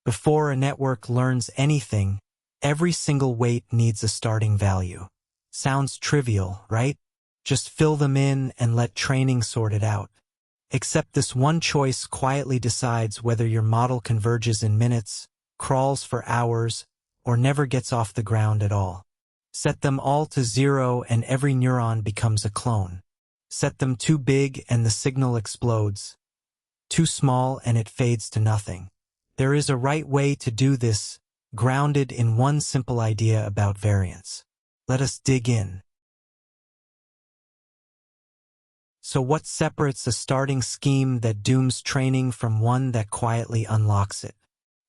Before a network learns anything, every single weight needs a starting value. Sounds trivial, right? Just fill them in and let training sort it out. Except this one choice quietly decides whether your model converges in minutes, crawls for hours, or never gets off the ground at all. Set them all to 0 and every neuron becomes a clone. Set them too big and the signal explodes. Too small and it fades to nothing. There is a right way to do this, grounded in one simple idea about variance. Let us dig in. So what separates a starting scheme that dooms training from one that quietly unlocks it?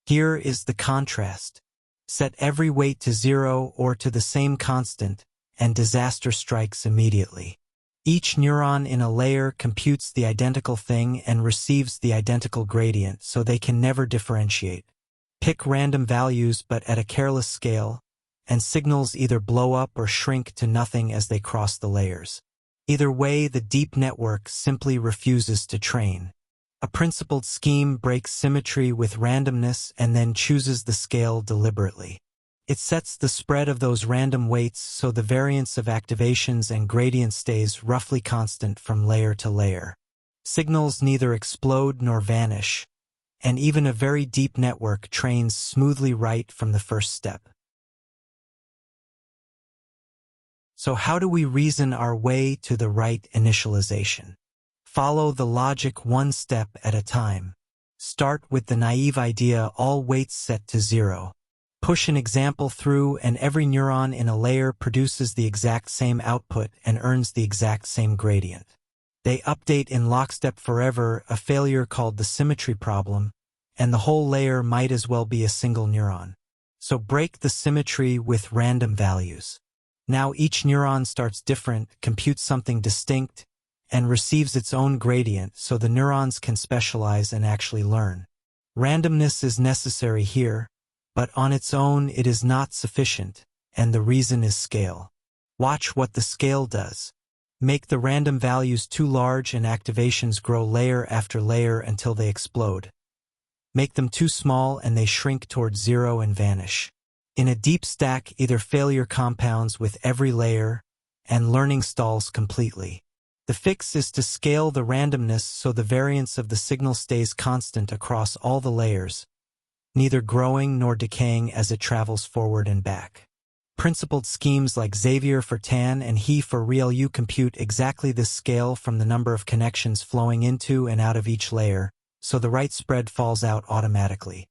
Here is the contrast. Set every weight to 0 or to the same constant, and disaster strikes immediately. Each neuron in a layer computes the identical thing and receives the identical gradient, so they can never differentiate. Pick random values but at a careless scale, and signals either blow up or shrink to nothing as they cross the layers. Either way, the deep network simply refuses to train. A principled scheme breaks symmetry with randomness and then chooses the scale deliberately. It sets the spread of those random weights so the variance of activations and gradients stays roughly constant from layer to layer. Signals neither explode nor vanish, and even a very deep network trains smoothly right from the first step. So how do we reason our way to the right initialization? Follow the logic one step at a time. Start with the naive idea all weights set to 0. Push an example through and every neuron in a layer produces the exact same output and earns the exact same gradient. They update in lockstep forever, a failure called the symmetry problem, and the whole layer might as well be a single neuron. So break the symmetry with random values. Now each neuron starts different, computes something distinct, and receives its own gradient so the neurons can specialize and actually learn. Randomness is necessary here, but on its own it is not sufficient, and the reason is scale. Watch what the scale does. Make the random values too large and activations grow layer after layer until they explode. Make them too small and they shrink towards 0 and vanish. In a deep stack, either failure compounds with every layer, and learning stalls completely. The fix is to scale the randomness so the variance of the signal stays constant across all the layers, neither growing nor decaying as it travels forward and back. Principled schemes like Xavier for tan and He for ReLU compute exactly this scale from the number of connections flowing into and out of each layer, so the right spread falls out automatically.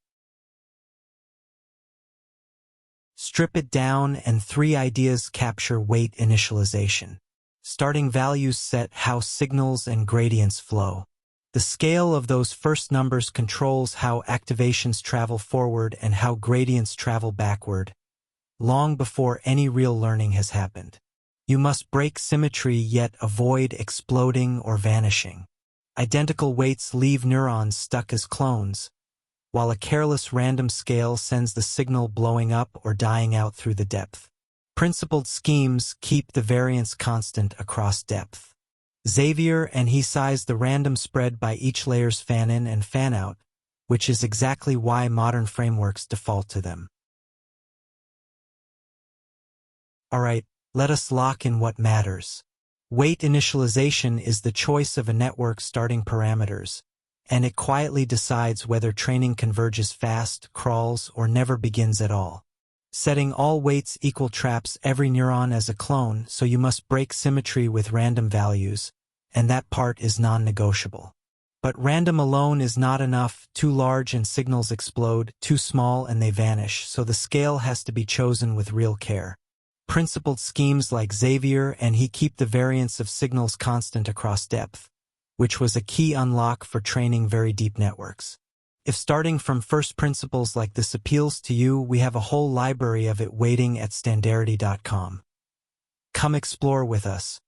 Strip it down and 3 ideas capture weight initialization. Starting values set how signals and gradients flow. The scale of those first numbers controls how activations travel forward and how gradients travel backward, long before any real learning has happened. You must break symmetry yet avoid exploding or vanishing. Identical weights leave neurons stuck as clones, while a careless random scale sends the signal blowing up or dying out through the depth. Principled schemes keep the variance constant across depth. Xavier and He size the random spread by each layer's fan-in and fan-out, which is exactly why modern frameworks default to them. Alright, let us lock in what matters. Weight initialization is the choice of a network's starting parameters, and it quietly decides whether training converges fast, crawls, or never begins at all. Setting all weights equal traps every neuron as a clone, so you must break symmetry with random values, and that part is non-negotiable. But random alone is not enough. Too large and signals explode, too small and they vanish, so the scale has to be chosen with real care. Principled schemes like Xavier and He keep the variance of signals constant across depth, which was a key unlock for training very deep networks. If starting from first principles like this appeals to you, we have a whole library of it waiting at standarity.com. Come explore with us.